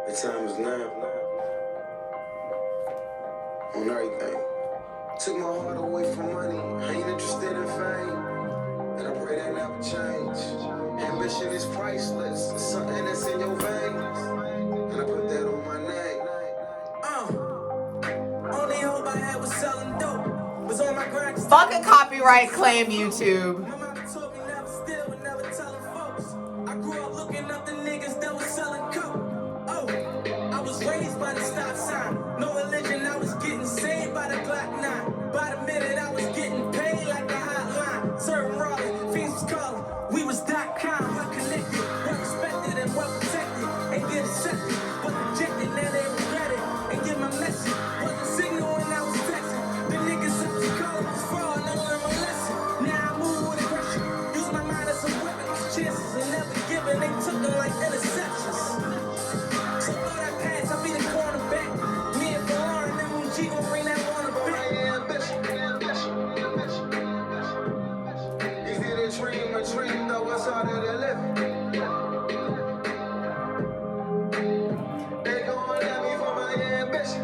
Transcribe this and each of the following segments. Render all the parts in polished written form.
The time is now. On everything. Took my heart away from money. I ain't interested in fame. And I pray that never change. Ambition is priceless. It's something that's in your veins. And I put that on my name. Only hope I had was selling dope. Was on my grind. Fucking copyright claim, YouTube. My mama told me never steal and never telling folks. I grew up looking up the niggas that was selling coke. Oh, I was raised by the stop sign. No religion, I was getting saved by the Glock 9. By the minute, I was getting paid like a hotline. Certain Robin, fiends was calling. We was .com, well connected, well respected and well protected. And get accepted, but rejected, now they regret it. And get my message, wasn't signal when I was texting. The niggas up to college was fraud, and I learned my lesson. Now I move with aggression, use my mind as a weapon. Cause chances are never given, they took them like interceptions. So throw that pass, I'll be the cornerback. Me and Lauren, and when G gon' bring that one back. Is it a dream though it's harder to live? They gon' let me for my ambition.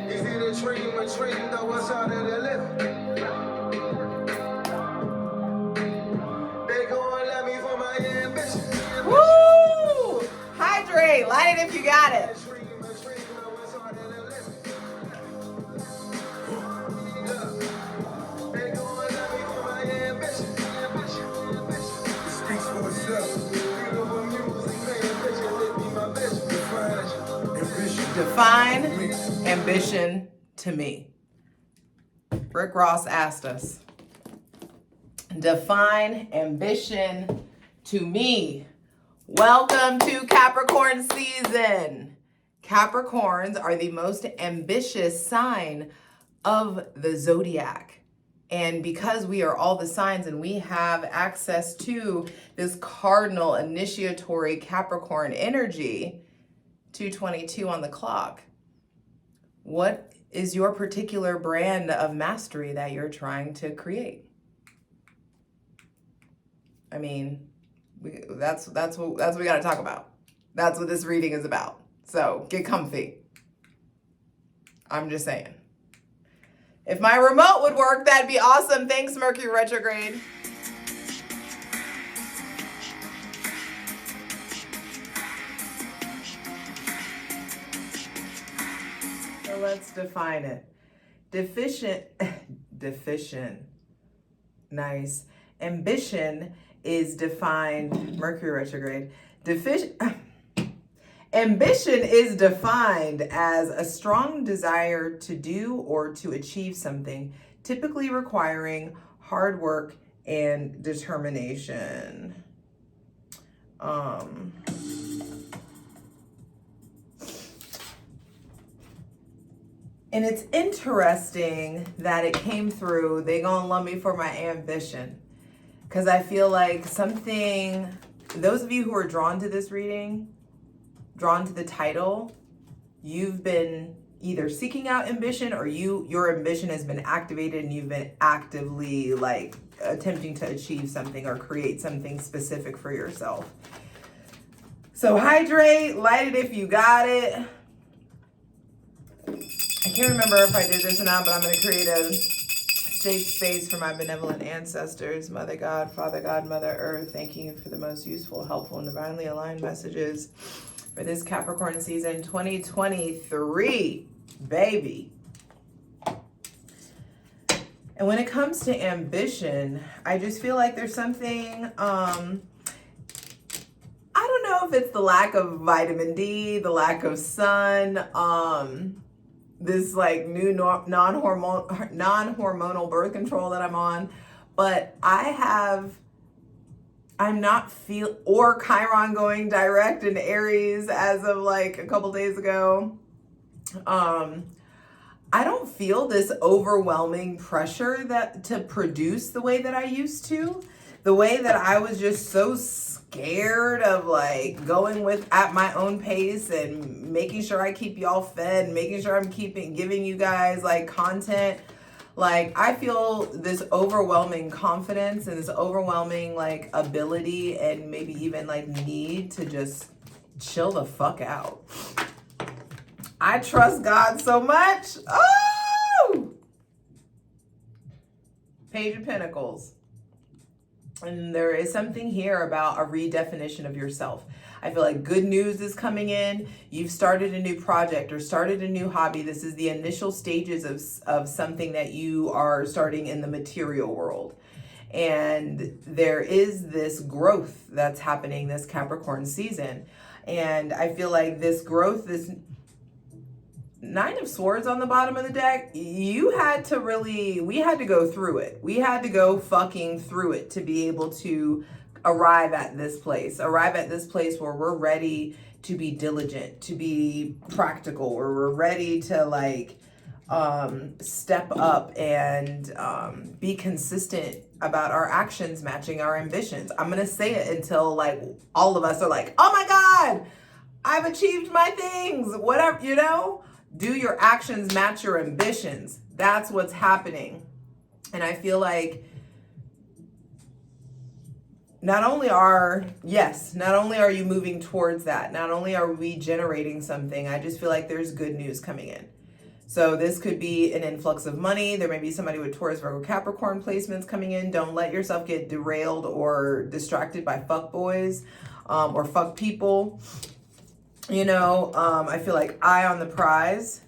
Is it a dream though it's harder to live? They gon' let me for my ambition. Woo! Hydrate. Light it if you got it. Define ambition to me. Rick Ross asked us. Define ambition to me. Welcome to Capricorn season. Capricorns are the most ambitious sign of the zodiac. And because we are all the signs and we have access to this cardinal initiatory Capricorn energy, 2:22 on the clock, what is your particular brand of mastery that you're trying to create? I mean, that's what we got to talk about. That's what this reading is about. So get comfy. I'm just saying. If my remote would work, that'd be awesome. Thanks, Mercury retrograde. So let's define it. Deficient. Nice. Ambition is defined, Mercury retrograde. Ambition is defined as a strong desire to do or to achieve something, typically requiring hard work and determination. And it's interesting that it came through, they gonna love me for my ambition. Because I feel like something, those of you who are drawn to this reading, drawn to the title, you've been either seeking out ambition or your ambition has been activated and you've been actively like attempting to achieve something or create something specific for yourself. So hydrate, light it if you got it. I can't remember if I did this or not, but I'm going to create a safe space for my benevolent ancestors, Mother God, Father God, Mother Earth, thanking you for the most useful, helpful, and divinely aligned messages for this Capricorn season 2023, baby. And when it comes to ambition, I just feel like there's something, I don't know if it's the lack of vitamin D, the lack of sun, this like new non-hormonal birth control that I'm on, but I'm not or Chiron going direct in Aries as of like a couple days ago. I don't feel this overwhelming pressure to produce the way that I used to. The way that I was just so scared of like going at my own pace and making sure I keep y'all fed and making sure I'm giving you guys like content. Like, I feel this overwhelming confidence and this overwhelming, like, ability and maybe even, like, need to just chill the fuck out. I trust God so much. Oh! Page of Pentacles. And there is something here about a redefinition of yourself. I feel like good news is coming in. You've started a new project or started a new hobby. This is the initial stages of something that you are starting in the material world. And there is this growth that's happening this Capricorn season. And I feel like this growth, this Nine of Swords on the bottom of the deck, we had to go through it. We had to go fucking through it to be able to arrive at this place where we're ready to be diligent, to be practical, where we're ready to like step up and be consistent about our actions matching our ambitions. I'm gonna say it until like all of us are like, oh my God, I've achieved my things, whatever, you know. Do your actions match your ambitions? That's what's happening. And I feel like not only are you moving towards that, not only are we generating something, I just feel like there's good news coming in. So this could be an influx of money. There may be somebody with Taurus, Virgo, Capricorn placements coming in. Don't let yourself get derailed or distracted by fuck boys or fuck people. You know, I feel like eye on the prize.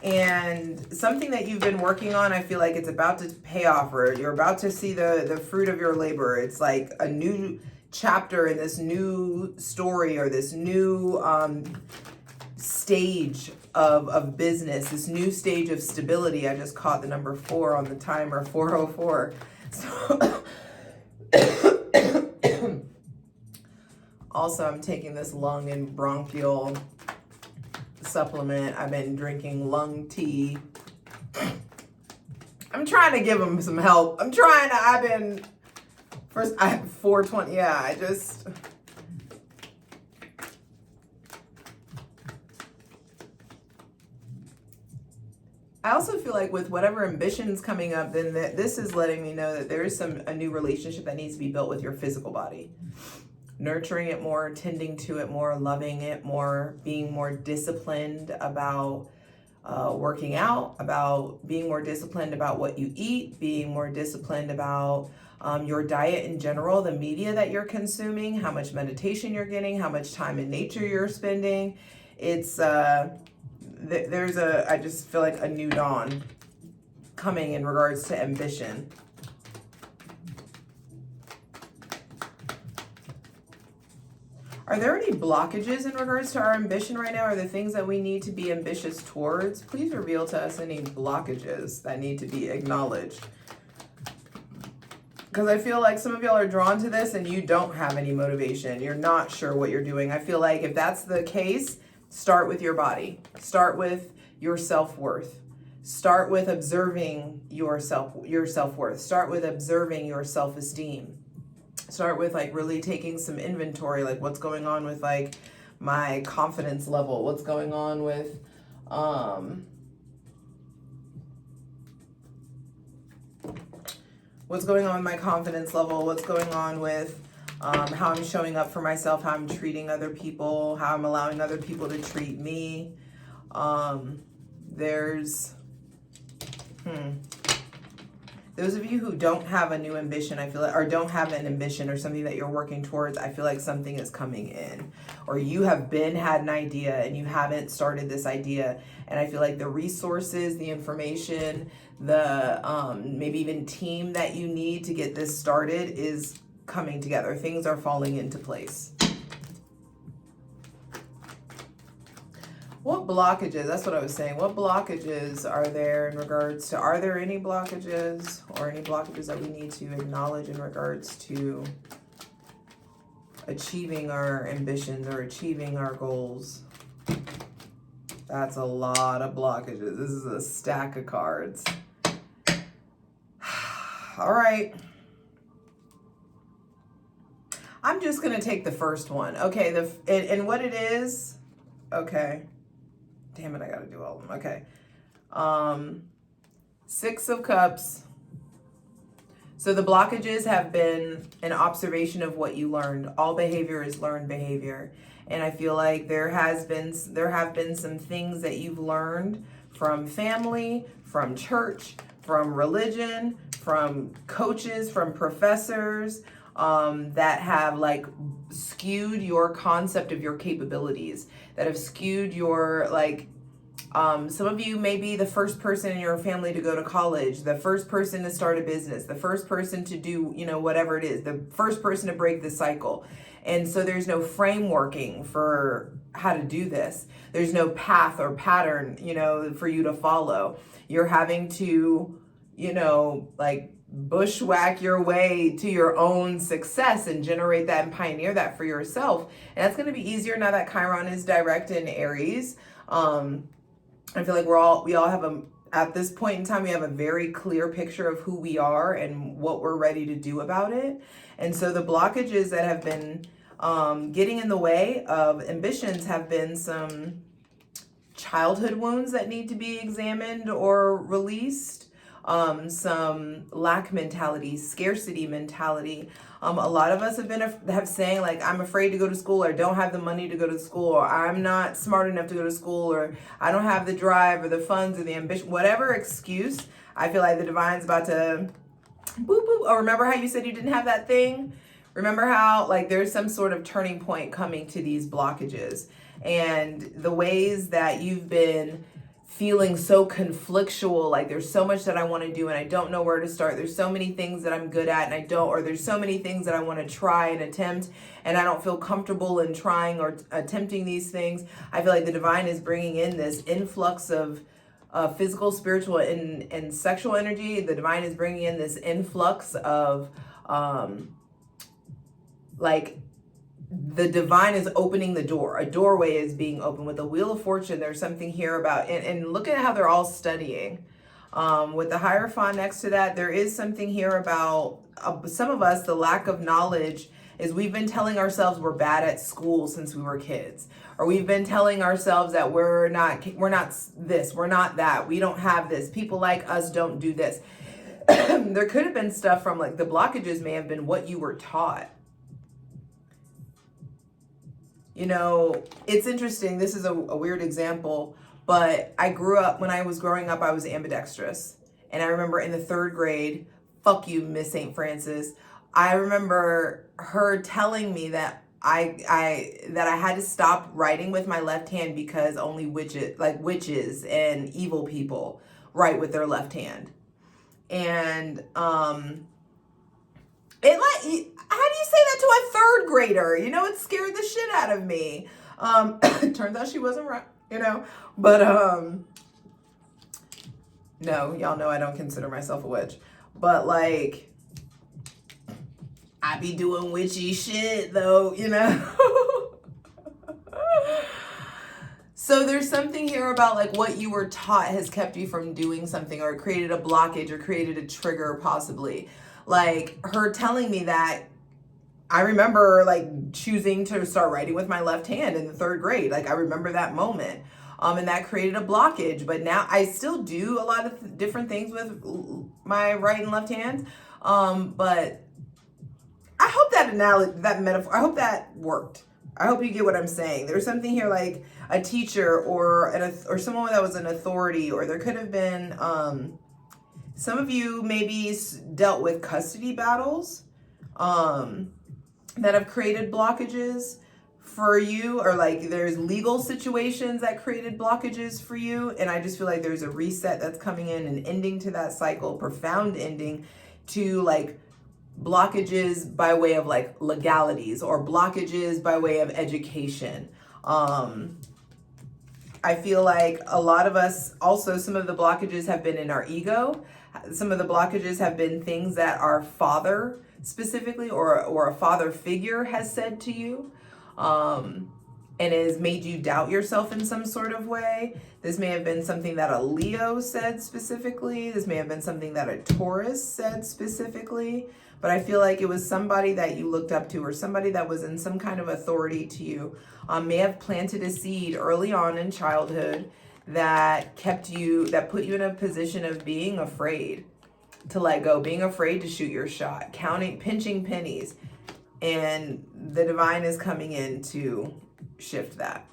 And something that you've been working on, I feel like it's about to pay off, or you're about to see the fruit of your labor. It's like a new chapter in this new story or this new stage of business, this new stage of stability. I just caught the number 4 on the timer, 404. So also, I'm taking this lung and bronchial supplement. I've been drinking lung tea. I'm trying to give them some help. I have 420. Yeah, I also feel like with whatever ambitions coming up, then this is letting me know that there is a new relationship that needs to be built with your physical body. Nurturing it more, tending to it more, loving it more, being more disciplined about working out, about being more disciplined about what you eat, being more disciplined about your diet in general, the media that you're consuming, how much meditation you're getting, how much time in nature you're spending. It's I just feel like a new dawn coming in regards to ambition. Are there any blockages in regards to our ambition right now? Are there things that we need to be ambitious towards? Please reveal to us any blockages that need to be acknowledged. Because I feel like some of y'all are drawn to this and you don't have any motivation. You're not sure what you're doing. I feel like if that's the case, start with your body. Start with your self-worth. Start with observing your self-worth. Start with observing your self-esteem. Start with like really taking some inventory, like what's going on with like my confidence level, what's going on with my confidence level, what's going on with how I'm showing up for myself, how I'm treating other people, how I'm allowing other people to treat me. Those of you who don't have a new ambition, I feel like, or don't have an ambition or something that you're working towards, I feel like something is coming in. Or you have had an idea and you haven't started this idea. And I feel like the resources, the information, the maybe even team that you need to get this started is coming together. Things are falling into place. What blockages, that's what I was saying, what blockages are there in regards to, are there any blockages or any blockages that we need to acknowledge in regards to achieving our ambitions or achieving our goals? That's a lot of blockages. This is a stack of cards. All right. I'm just going to take the first one. Okay, and what it is, okay. Damn it, I gotta do all of them. Okay. Six of Cups. So the blockages have been an observation of what you learned. All behavior is learned behavior. And I feel like there have been some things that you've learned from family, from church, from religion, from coaches, from professors, that have like skewed your concept of your capabilities, that have skewed your like, some of you may be the first person in your family to go to college, the first person to start a business, the first person to do, you know, whatever it is, the first person to break the cycle. And so there's no frameworking for how to do this. There's no path or pattern, you know, for you to follow. You're having to, you know, like bushwhack your way to your own success and generate that and pioneer that for yourself. And that's going to be easier now that Chiron is direct in Aries. I feel like we all have at this point in time, we have a very clear picture of who we are and what we're ready to do about it. And so the blockages that have been getting in the way of ambitions have been some childhood wounds that need to be examined or released, some lack mentality, scarcity mentality. A lot of us have saying like, I'm afraid to go to school, or don't have the money to go to school, or I'm not smart enough to go to school, or I don't have the drive or the funds or the ambition, whatever excuse. I feel like the divine's about to boop, boop. Oh, remember how you said you didn't have that thing? Remember how like there's some sort of turning point coming to these blockages, and the ways that you've been feeling so conflictual, like there's so much that I want to do and I don't know where to start. There's so many things that I'm good at and I don't, or there's so many things that I want to try and attempt and I don't feel comfortable in trying or attempting these things. I feel like the divine is bringing in this influx of physical, spiritual, and sexual energy. The divine is bringing in this influx of like the divine is opening the door. A doorway is being opened with the Wheel of Fortune. There's something here about, and look at how they're all studying. With the Hierophant next to that, there is something here about some of us, the lack of knowledge is we've been telling ourselves we're bad at school since we were kids. Or we've been telling ourselves that we're not this, we're not that, we don't have this, people like us don't do this. There could have been stuff from like the blockages may have been what you were taught. You know, it's interesting. This is a weird example, but I grew up, when I was growing up, I was ambidextrous. And I remember in the 3rd grade, fuck you, Miss St. Francis. I remember her telling me that I had to stop writing with my left hand because only witches and evil people write with their left hand. And how do you say that to a 3rd grader? You know, it scared the shit out of me. Turns out she wasn't right, you know, but no, y'all know I don't consider myself a witch, but like I be doing witchy shit though, you know. So there's something here about like what you were taught has kept you from doing something, or created a blockage, or created a trigger possibly. Like her telling me that, I remember like choosing to start writing with my left hand in the 3rd grade. Like I remember that moment. And that created a blockage, but now I still do a lot of different things with my right and left hands. But I hope that metaphor, I hope that worked. I hope you get what I'm saying. There's something here like a teacher or someone that was an authority, or there could have been, some of you maybe dealt with custody battles that have created blockages for you, or like there's legal situations that created blockages for you. And I just feel like there's a reset that's coming in, an ending to that cycle, profound ending to like blockages by way of like legalities, or blockages by way of education. I feel like a lot of us also, some of the blockages have been in our ego. Some of the blockages have been things that our father specifically, or a father figure has said to you, and has made you doubt yourself in some sort of way. This may have been something that a Leo said specifically. This may have been something that a Taurus said specifically. But I feel like it was somebody that you looked up to, or somebody that was in some kind of authority to you, may have planted a seed early on in childhood that kept you, that put you in a position of being afraid to let go, being afraid to shoot your shot, counting, pinching pennies. And the divine is coming in to shift that.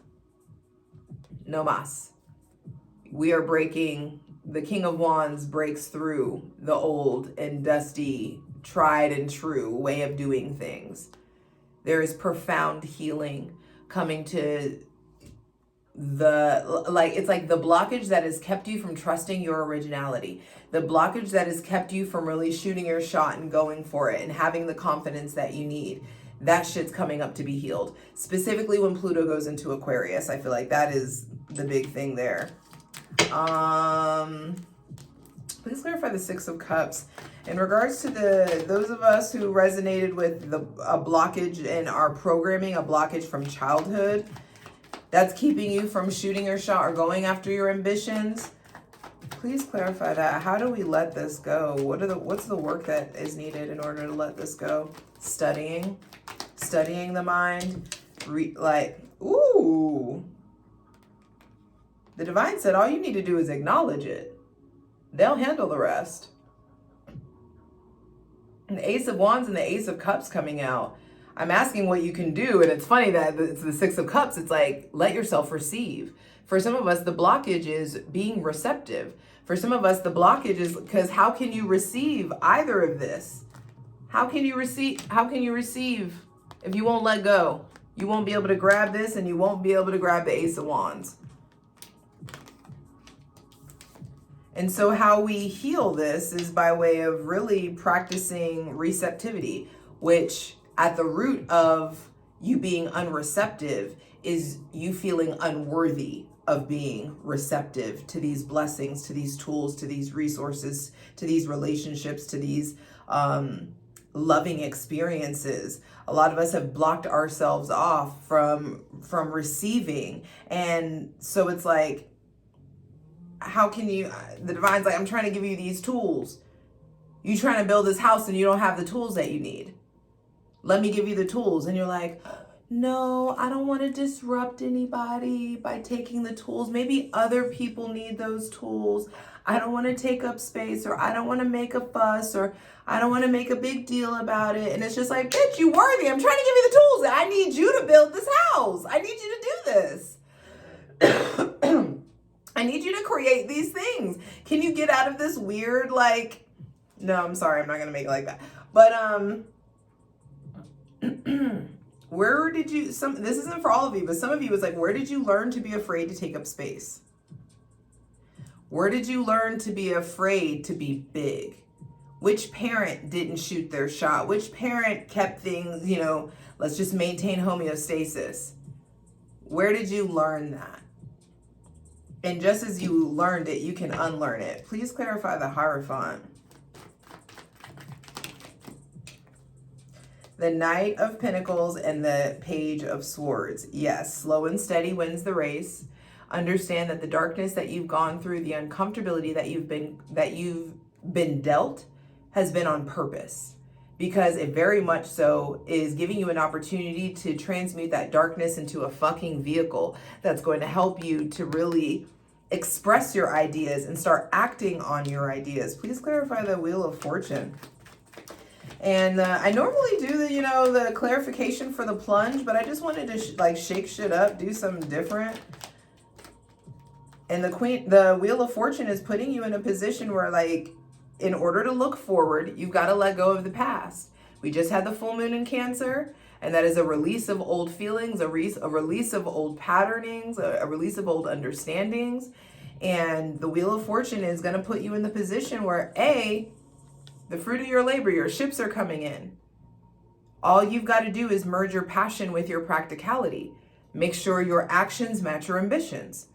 No mas. We are breaking, the King of Wands breaks through the old and dusty, tried and true way of doing things. There is profound healing coming to the, like, it's like the blockage that has kept you from trusting your originality, the blockage that has kept you from really shooting your shot and going for it and having the confidence that you need. That shit's coming up to be healed. Specifically when Pluto goes into Aquarius, I feel like that is the big thing there. Please clarify the Six of Cups. In regards to those of us who resonated with a blockage in our programming, a blockage from childhood, that's keeping you from shooting your shot or going after your ambitions. Please clarify that. How do we let this go? What's the work that is needed in order to let this go? Studying the mind, ooh. The divine said all you need to do is acknowledge it. They'll handle the rest. And the Ace of Wands and the Ace of Cups coming out. I'm asking what you can do, and it's funny that it's the Six of Cups. It's like, let yourself receive. For some of us, the blockage is being receptive. For some of us, the blockage is because how can you receive either of this? How can you receive if you won't let go? You won't be able to grab this, and you won't be able to grab the Ace of Wands. And so how we heal this is by way of really practicing receptivity, which at the root of you being unreceptive is you feeling unworthy of being receptive to these blessings, to these tools, to these resources, to these relationships, to these loving experiences. A lot of us have blocked ourselves off from receiving. And so it's like, how can you, the divine's like, I'm trying to give you these tools. You trying to build this house and you don't have the tools that you need. Let me give you the tools. And you're like, no, I don't want to disrupt anybody by taking the tools. Maybe other people need those tools. I don't want to take up space, or I don't want to make a fuss, or I don't want to make a big deal about it. And it's just like, bitch, you worthy. I'm trying to give you the tools. I need you to build this house. I need you to do this. I need you to create these things. Can you get out of this weird, like, no, I'm sorry, I'm not going to make it like that. But, where did you, this isn't for all of you, but some of you was like, where did you learn to be afraid to take up space? Where did you learn to be afraid to be big? Which parent didn't shoot their shot? Which parent kept things, you know, let's just maintain homeostasis? Where did you learn that? And just as you learned it, you can unlearn it. Please clarify the Hierophant. The Knight of Pentacles and the Page of Swords. Yes, slow and steady wins the race. Understand that the darkness that you've gone through, the uncomfortability that you've been dealt, has been on purpose. Because it very much so is giving you an opportunity to transmute that darkness into a fucking vehicle that's going to help you to really express your ideas and start acting on your ideas. Please clarify the Wheel of Fortune. And I normally do the clarification for the plunge, but I just wanted to shake shit up, do something different. And the Wheel of Fortune is putting you in a position where, like, in order to look forward, you've got to let go of the past. We just had the full moon in Cancer, and that is a release of old feelings, a release of old patternings, a release of old understandings. And the Wheel of Fortune is going to put you in the position where, the fruit of your labor, your ships are coming in. All you've got to do is merge your passion with your practicality. Make sure your actions match your ambitions.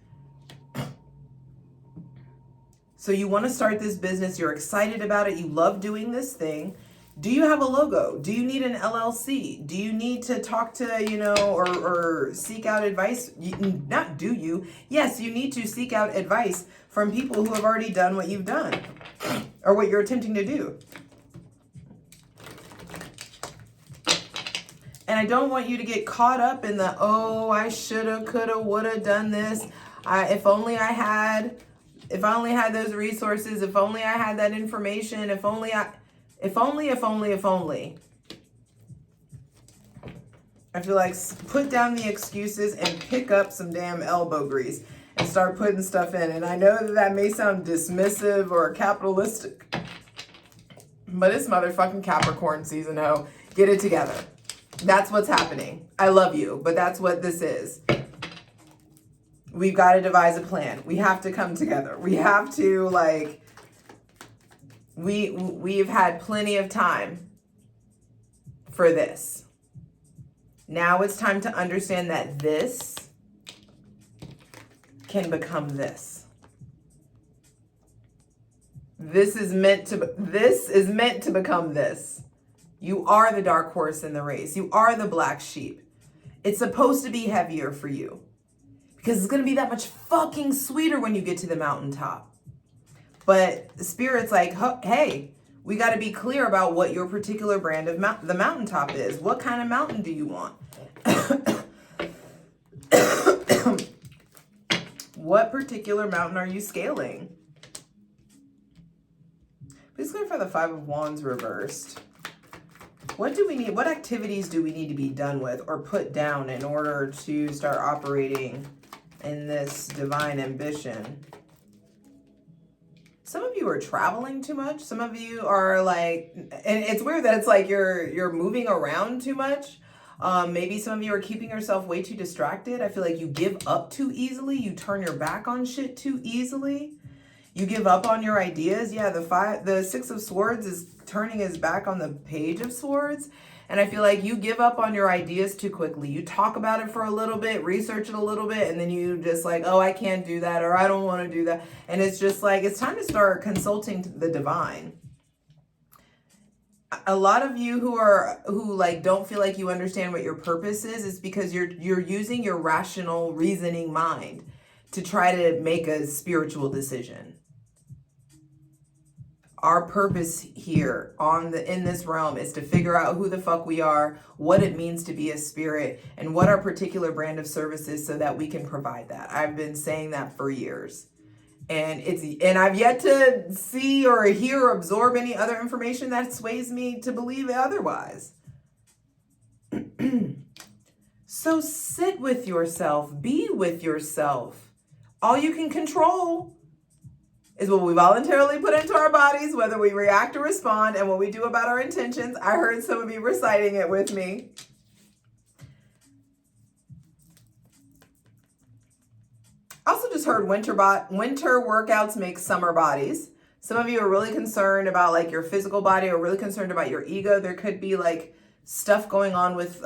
So you want to start this business, you're excited about it, you love doing this thing. Do you have a logo? Do you need an LLC? Do you need to talk to, or seek out advice? Yes, you need to seek out advice from people who have already done what you've done or what you're attempting to do. And I don't want you to get caught up in the, I shoulda, coulda, woulda done this. If only I had those resources, if only I had that information, if only. I feel like put down the excuses and pick up some damn elbow grease and start putting stuff in. And I know that may sound dismissive or capitalistic, but it's motherfucking Capricorn season, ho. Get it together. That's what's happening. I love you, but that's what this is. We've got to devise a plan. We have to come together. We have to, like, we've had plenty of time for this. Now it's time to understand that this can become this. This is meant to become this. You are the dark horse in the race. You are the black sheep. It's supposed to be heavier for you because it's going to be that much fucking sweeter when you get to the mountaintop. But Spirit's like, hey, we got to be clear about what your particular brand of the mountaintop is. What kind of mountain do you want? What particular mountain are you scaling? Please clarify the Five of Wands reversed. What do we need? What activities do we need to be done with or put down in order to start operating in this divine ambition? Some of you are traveling too much. Some of you are like, and it's weird that it's like you're moving around too much. Maybe some of you are keeping yourself way too distracted. I feel like you give up too easily. You turn your back on shit too easily. You give up on your ideas. Yeah, the Six of Swords is turning his back on the Page of Swords. And I feel like you give up on your ideas too quickly. You talk about it for a little bit, research it a little bit, and then you just like, oh, I can't do that, or I don't want to do that. And it's just like, it's time to start consulting the divine. A lot of you who like don't feel like you understand what your purpose is because you're using your rational reasoning mind to try to make a spiritual decision. Our purpose here in this realm is to figure out who the fuck we are, what it means to be a spirit, and what our particular brand of service is so that we can provide that. I've been saying that for years. And I've yet to see or hear or absorb any other information that sways me to believe otherwise. So sit with yourself, be with yourself. All you can control is what we voluntarily put into our bodies, whether we react or respond, and what we do about our intentions. I heard some of you reciting it with me. Also just heard winter workouts make summer bodies. Some of you are really concerned about like your physical body or really concerned about your ego. There could be like stuff going on with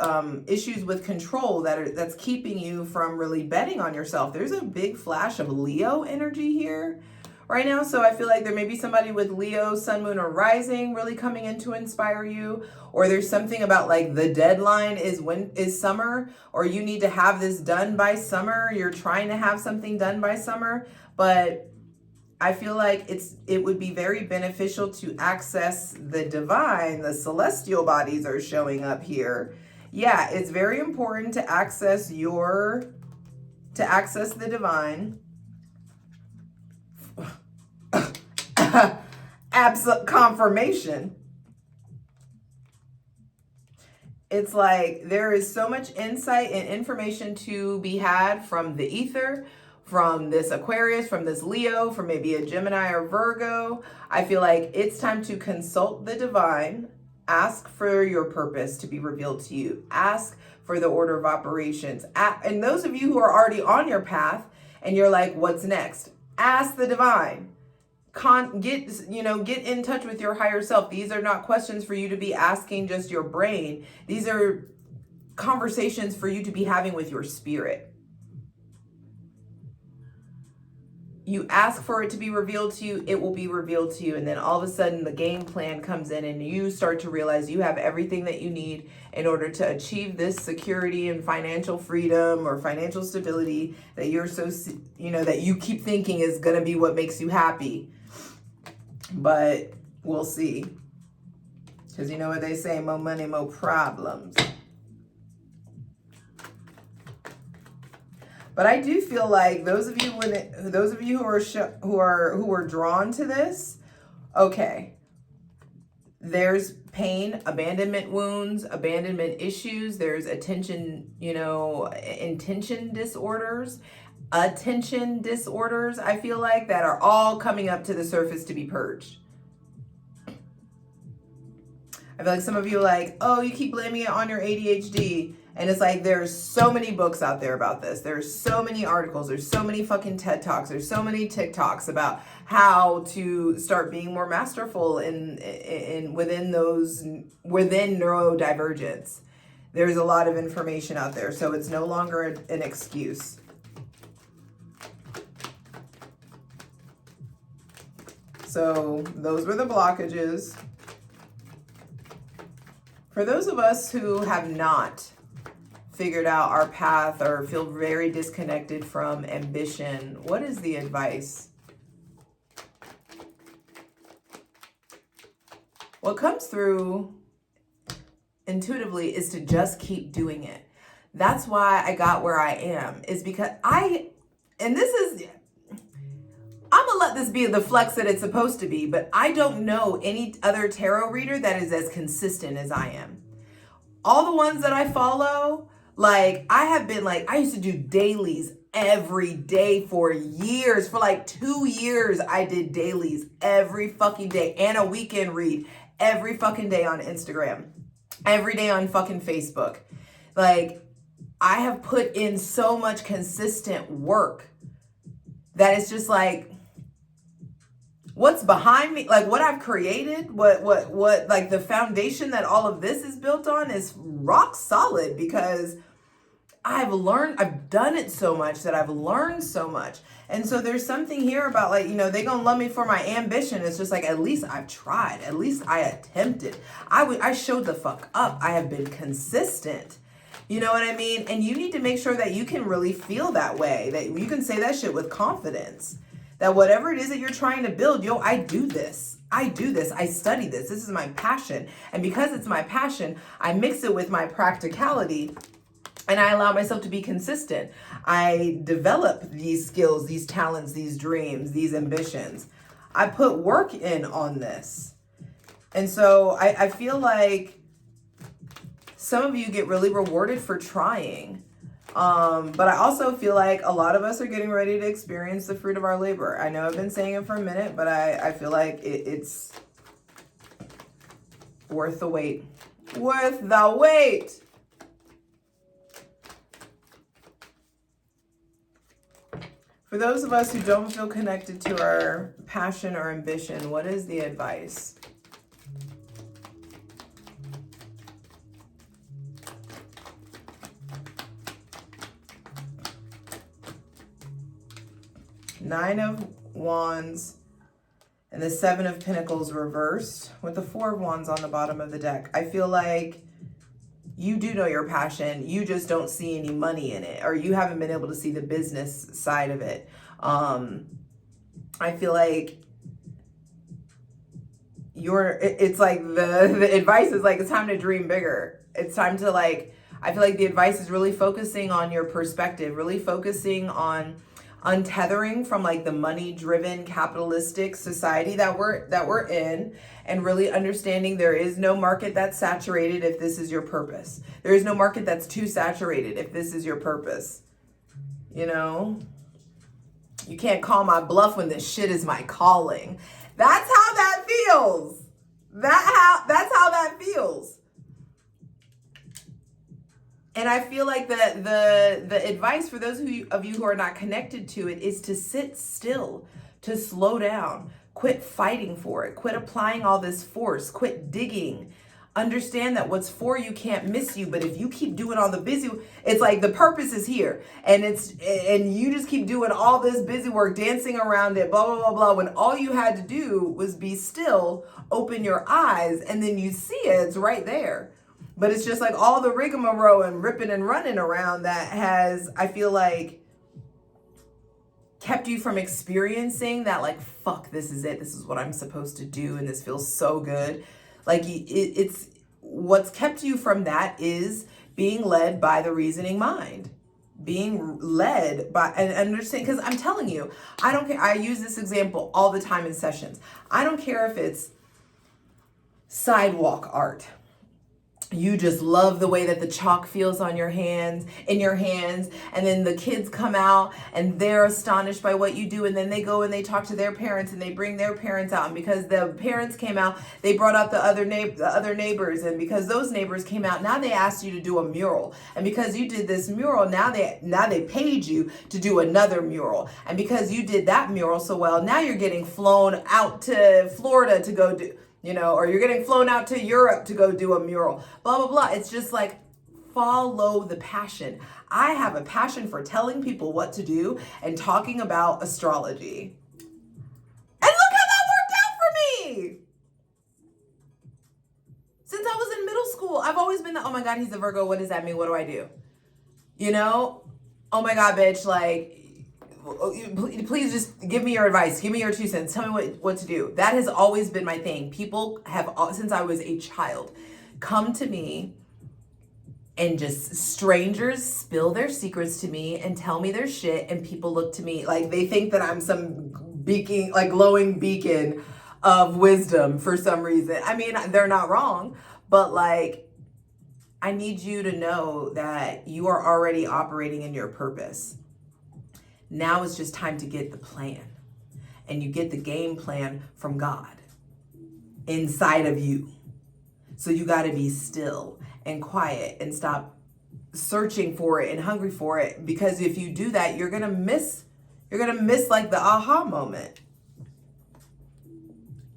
issues with control that's keeping you from really betting on yourself. There's a big flash of Leo energy here right now. So I feel like there may be somebody with Leo, Sun, Moon, or Rising really coming in to inspire you. Or there's something about like the deadline is summer, or you need to have this done by summer. You're trying to have something done by summer. But I feel like it would be very beneficial to access the divine. The celestial bodies are showing up here. Yeah, it's very important to access the divine. Absolute confirmation. It's like there is so much insight and information to be had from the ether, from this Aquarius, from this Leo, from maybe a Gemini or Virgo. I feel like it's time to consult the divine, ask for your purpose to be revealed to you, ask for the order of operations. And those of you who are already on your path and you're like, what's next? Ask the divine. Get in touch with your higher self. These are not questions for you to be asking just your brain. These are conversations for you to be having with your spirit. You ask for it to be revealed to you, it will be revealed to you. And then all of a sudden the game plan comes in and you start to realize you have everything that you need in order to achieve this security and financial freedom or financial stability that you're that you keep thinking is going to be what makes you happy. But we'll see. Because you know what they say, more money, more problems. But But I do feel like those of you who are drawn to this, okay, there's pain, abandonment wounds, abandonment issues. There's intention disorders, attention disorders. I feel like that are all coming up to the surface to be purged. I feel like some of you are like, oh, you keep blaming it on your ADHD. And it's like, there's so many books out there about this. There's so many articles. There's so many fucking TED Talks. There's so many TikToks about how to start being more masterful within neurodivergence. There's a lot of information out there. So it's no longer an excuse. So those were the blockages. For those of us who have not figured out our path or feel very disconnected from ambition, what is the advice? What comes through intuitively is to just keep doing it. That's why I got where I am, is because I'm gonna let this be the flex that it's supposed to be, but I don't know any other tarot reader that is as consistent as I am. All the ones that I follow, like I used to do dailies every day for years. For like 2 years, I did dailies every fucking day and a weekend read every fucking day on Instagram, every day on fucking Facebook. Like I have put in so much consistent work that it's just like, what's behind me, like what I've created, what like the foundation that all of this is built on is rock solid, because I've done it so much that I've learned so much. And so there's something here about like, they gonna love me for my ambition. It's just like, at least I've tried. At least I attempted. I showed the fuck up. I have been consistent. You know what I mean? And you need to make sure that you can really feel that way, that you can say that shit with confidence. That whatever it is that you're trying to build, I do this. I study this. This is my passion. And because it's my passion, I mix it with my practicality and I allow myself to be consistent. I develop these skills, these talents, these dreams, these ambitions. I put work in on this. And so I feel like some of you get really rewarded for trying. But I also feel like a lot of us are getting ready to experience the fruit of our labor. I know I've been saying it for a minute, but I feel like it's worth the wait. Worth the wait. For those of us who don't feel connected to our passion or ambition, what is the advice? Nine of Wands and the Seven of Pentacles reversed with the Four of Wands on the bottom of the deck. I feel like you do know your passion. You just don't see any money in it, or you haven't been able to see the business side of it. I feel like it's like the advice is like, it's time to dream bigger. It's time to I feel like the advice is really focusing on your perspective, really focusing on untethering from like the money-driven capitalistic society that we're in, and really understanding there is no market that's saturated if this is your purpose. There is no market that's too saturated if this is your purpose. You can't call my bluff when this shit is my calling. That's how that feels. That's how that feels. And I feel like the advice for those of you who are not connected to it is to sit still, to slow down, quit fighting for it, quit applying all this force, quit digging. Understand that what's for you can't miss you, but if you keep doing all the busy, it's like the purpose is here, and you just keep doing all this busy work, dancing around it, blah, blah, blah, blah, when all you had to do was be still, open your eyes, and then you see it, it's right there. But it's just like all the rigmarole and ripping and running around that has, I feel like, kept you from experiencing that, like, fuck, this is it. This is what I'm supposed to do. And this feels so good. Like, it's what's kept you from that is being led by the reasoning mind. being led by, and understand, because I'm telling you, I don't care. I use this example all the time in sessions. I don't care if it's sidewalk art. You just love the way that the chalk feels on your hands, and then the kids come out and they're astonished by what you do, and then they go and they talk to their parents and they bring their parents out, and because the parents came out, they brought out the other neighbors, and because those neighbors came out, now they asked you to do a mural, and because you did this mural, now they paid you to do another mural, and because you did that mural so well, now you're getting flown out to Florida to go do, or you're getting flown out to Europe to go do a mural, blah, blah, blah. It's just like, follow the passion. I have a passion for telling people what to do and talking about astrology. And look how that worked out for me. Since I was in middle school, I've always been oh my God, he's a Virgo. What does that mean? What do I do? Oh my God, bitch, like, please just give me your advice. Give me your 2 cents. Tell me what to do. That has always been my thing. People have, since I was a child, come to me, and just strangers spill their secrets to me and tell me their shit, and people look to me like they think that I'm some beacon, like glowing beacon of wisdom for some reason. I mean, they're not wrong, but like, I need you to know that you are already operating in your purpose. Now it's just time to get the plan, and you get the game plan from God inside of you. So you got to be still and quiet and stop searching for it and hungry for it, because if you do that, you're going to miss like the aha moment.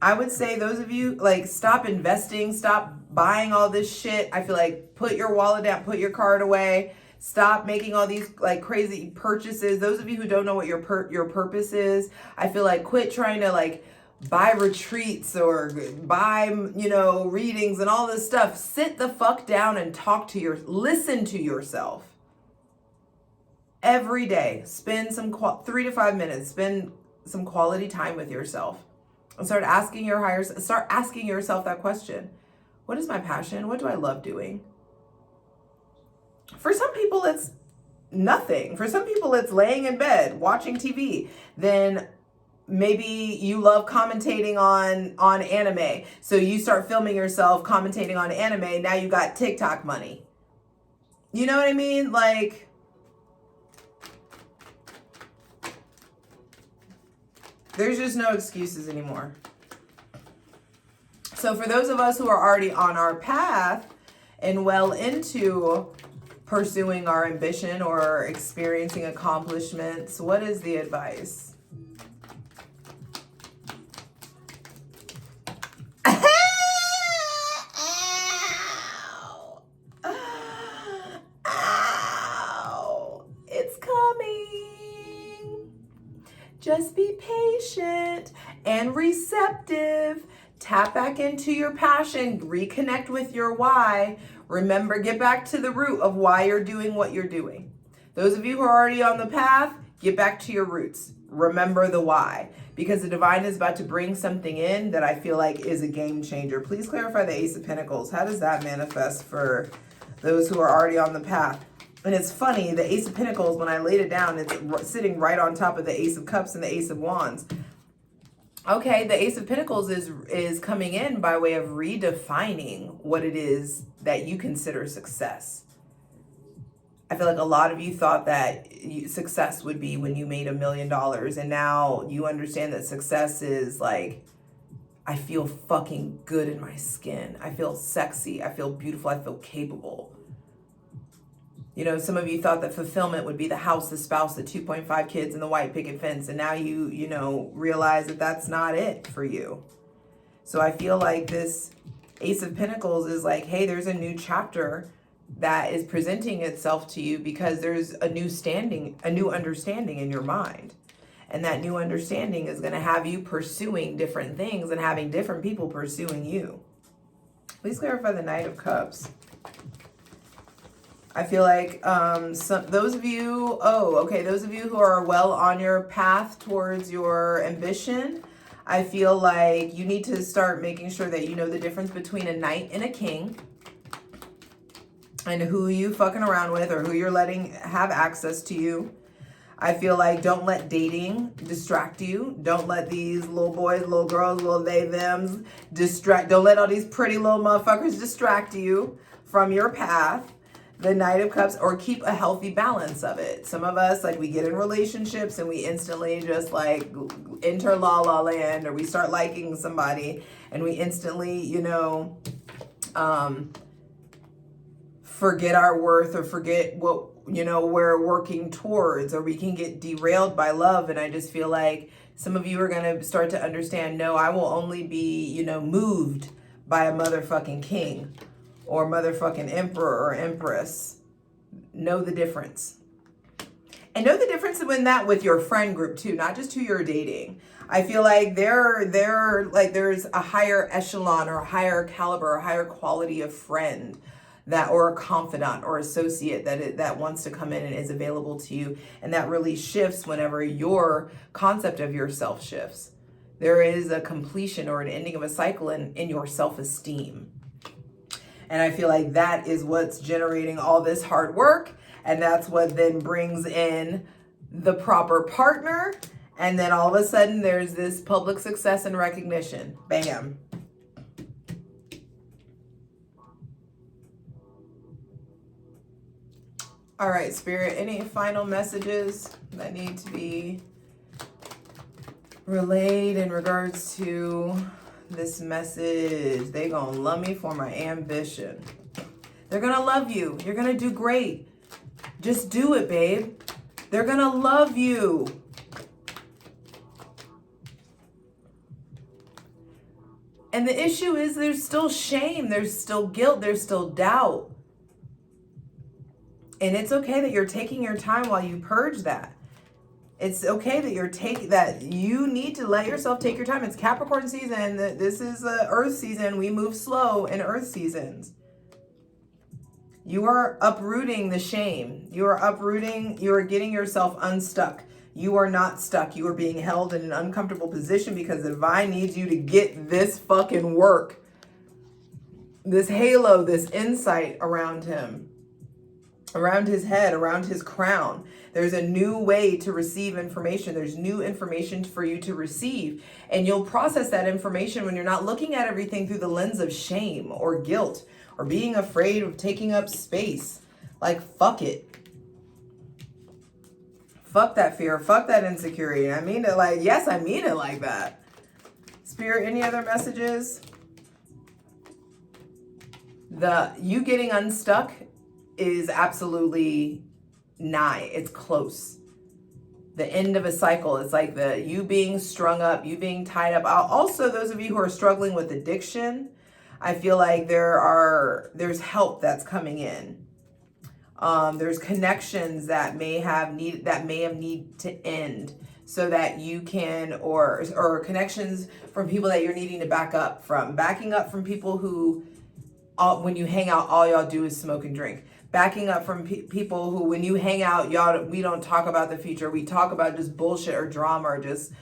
I would say those of you, like, stop investing, stop buying all this shit. I feel like put your wallet down, put your card away. Stop making all these like crazy purchases. Those of you who don't know what your purpose is, I feel like quit trying to like buy retreats or buy, readings and all this stuff. Sit the fuck down and listen to yourself. Every day, spend some 3 to 5 minutes, spend some quality time with yourself, and start asking yourself that question. What is my passion? What do I love doing? For some people, it's nothing. For some people, it's laying in bed, watching TV. Then maybe you love commentating on anime. So you start filming yourself commentating on anime. Now you got TikTok money. You know what I mean? Like, there's just no excuses anymore. So for those of us who are already on our path and well into pursuing our ambition or experiencing accomplishments, what is the advice? Ow! Ow! It's coming. Just be patient and receptive. Tap back into your passion. Reconnect with your why. Remember, get back to the root of why you're doing what you're doing. Those of you who are already on the path, get back to your roots. Remember the why, because the divine is about to bring something in that I feel like is a game changer. Please clarify the Ace of Pentacles. How does that manifest for those who are already on the path? And it's funny, the Ace of Pentacles, when I laid it down, it's sitting right on top of the Ace of Cups and the Ace of Wands. Okay, the Ace of Pentacles is coming in by way of redefining what it is that you consider success. I feel like a lot of you thought that success would be when you made $1 million, and now you understand that success is like, I feel fucking good in my skin. I feel sexy. I feel beautiful. I feel capable. Some of you thought that fulfillment would be the house, the spouse, the 2.5 kids, and the white picket fence. And now you realize that that's not it for you. So I feel like this Ace of Pentacles is like, hey, there's a new chapter that is presenting itself to you because there's a new understanding in your mind. And that new understanding is going to have you pursuing different things and having different people pursuing you. Please clarify the Knight of Cups. I feel like those of you who are well on your path towards your ambition, I feel like you need to start making sure that you know the difference between a knight and a king. and who you fucking around with or who you're letting have access to you. I feel like don't let dating distract you. Don't let these little boys, little girls, little they, thems distract. Don't let all these pretty little motherfuckers distract you from your path, the Knight of Cups, or keep a healthy balance of it. Some of us, like, we get in relationships and we instantly just like enter la la land, or we start liking somebody and we instantly, you know, forget our worth or forget what, you know, we're working towards, or we can get derailed by love. And I just feel like some of you are going to start to understand, no, I will only be, you know, moved by a motherfucking king or motherfucking emperor or empress. Know the difference. And know the difference in that with your friend group too, not just who you're dating. I feel like there's a higher echelon or a higher caliber or a higher quality of friend that, or a confidant or associate that wants to come in and is available to you. And that really shifts whenever your concept of yourself shifts. There is a completion or an ending of a cycle in your self-esteem. And I feel like that is what's generating all this hard work. And that's what then brings in the proper partner. And then all of a sudden there's this public success and recognition. Bam. All right, Spirit, any final messages that need to be relayed in regards to this message? They gonna love me for my ambition. They're gonna love you. You're gonna do great. Just do it, babe. They're gonna love you. And the issue is there's still shame, there's still guilt, there's still doubt. And it's okay that you're taking your time while you purge that. It's okay that you need to let yourself take your time. It's Capricorn season. This is Earth season. We move slow in Earth seasons. You are uprooting the shame. You are getting yourself unstuck. You are not stuck. You are being held in an uncomfortable position because the divine needs you to get this fucking work. This halo, this insight around him. Around his head, around his crown. There's a new way to receive information. There's new information for you to receive. And you'll process that information when you're not looking at everything through the lens of shame or guilt or being afraid of taking up space. Like, fuck it. Fuck that fear. Fuck that insecurity. I mean it like, yes, I mean it like that. Spirit, any other messages? You getting unstuck is absolutely nigh. It's close. The end of a cycle. It's like you being strung up, you being tied up. Also, those of you who are struggling with addiction, I feel like there's help that's coming in. There's connections that may have need to end so that you can, or connections from people that you're needing to backing up from people who, when you hang out, all y'all do is smoke and drink. Backing up from people who, when you hang out, we don't talk about the future. We talk about just bullshit or drama or just,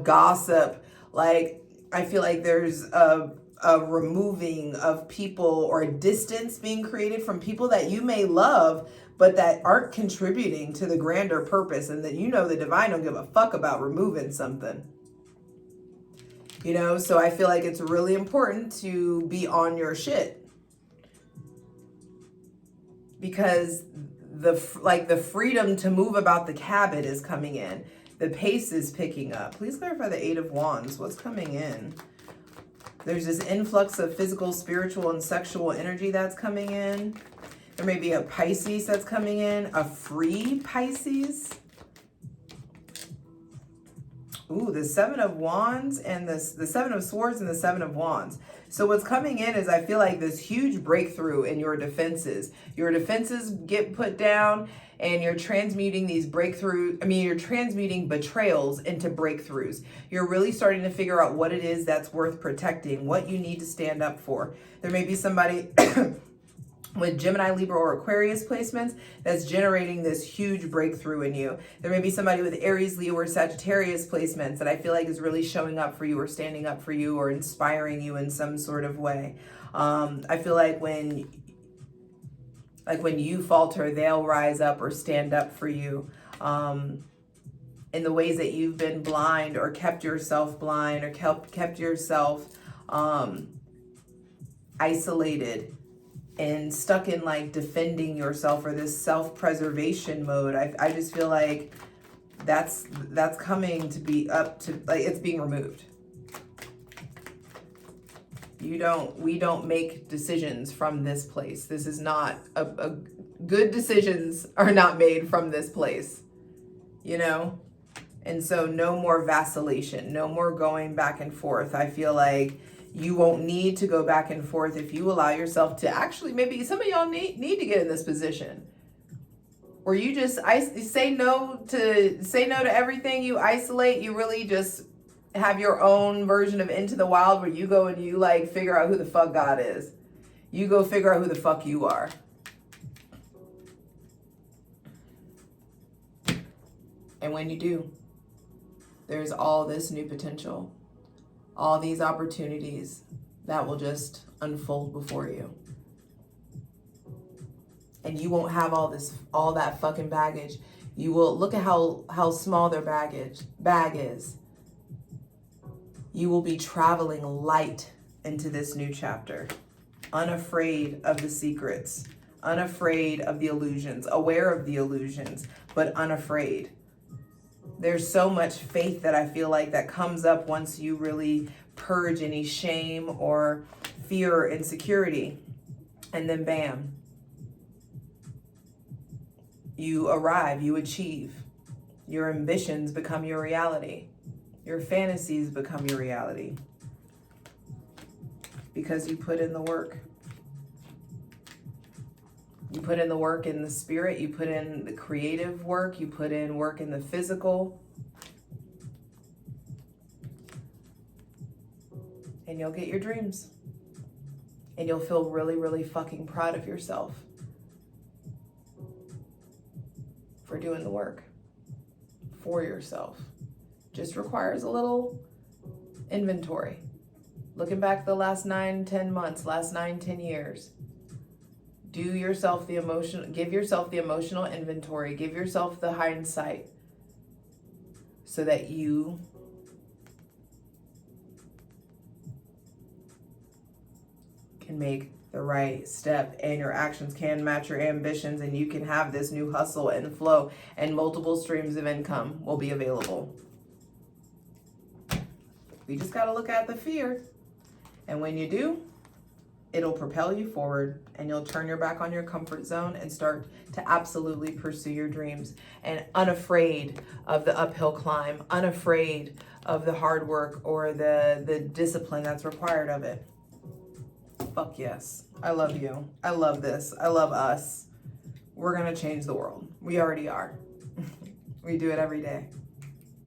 gossip. Like, I feel like there's a removing of people or a distance being created from people that you may love, but that aren't contributing to the grander purpose. And that, the divine don't give a fuck about removing something. So I feel like it's really important to be on your shit. Because the freedom to move about the cabin is coming in. The pace is picking up. Please clarify the Eight of Wands. What's coming in? There's this influx of physical, spiritual, and sexual energy that's coming in. There may be a Pisces that's coming in. A free Pisces. Ooh, the Seven of Wands and the Seven of Swords and the Seven of Wands. So what's coming in is, I feel like, this huge breakthrough in your defenses. Your defenses get put down and you're transmuting you're transmuting betrayals into breakthroughs. You're really starting to figure out what it is that's worth protecting, what you need to stand up for. There may be somebody with Gemini, Libra, or Aquarius placements that's generating this huge breakthrough in you. There may be somebody with Aries, Leo, or Sagittarius placements that I feel like is really showing up for you or standing up for you or inspiring you in some sort of way. I feel like when Like when you falter, they'll rise up or stand up for you. In the ways that you've been blind or kept yourself blind or kept yourself isolated and stuck in like defending yourself or this self-preservation mode. I just feel like that's coming to be up to, like, it's being removed. We don't make decisions from this place. This is not a good decisions are not made from this place, you know? And so no more vacillation, no more going back and forth. I feel like you won't need to go back and forth if you allow yourself to actually, maybe some of y'all need to get in this position where you just say no to everything. You isolate, you really just have your own version of Into the Wild where you go and you like figure out who the fuck God is. You go figure out who the fuck you are. And when you do, there's all this new potential, all these opportunities that will just unfold before you. And you won't have all that fucking baggage. You will look at how small their bag is. You will be traveling light into this new chapter, unafraid of the secrets, unafraid of the illusions, aware of the illusions, but unafraid. There's so much faith that I feel like that comes up once you really purge any shame or fear or insecurity. And then bam, you arrive, you achieve. Your ambitions become your reality. Your fantasies become your reality. Because you put in the work. You put in the work in the spirit, you put in the creative work, you put in work in the physical. And you'll get your dreams. And you'll feel really, really fucking proud of yourself for doing the work for yourself. Just requires a little inventory. Looking back the last 9-10 months, last 9-10 years. Give yourself the emotional inventory, give yourself the hindsight so that you can make the right step and your actions can match your ambitions and you can have this new hustle and flow and multiple streams of income will be available. We just got to look at the fear. And when you do, it'll propel you forward and you'll turn your back on your comfort zone and start to absolutely pursue your dreams and unafraid of the uphill climb, unafraid of the hard work or the discipline that's required of it. Fuck yes. I love you. I love this. I love us. We're going to change the world. We already are. We do it every day.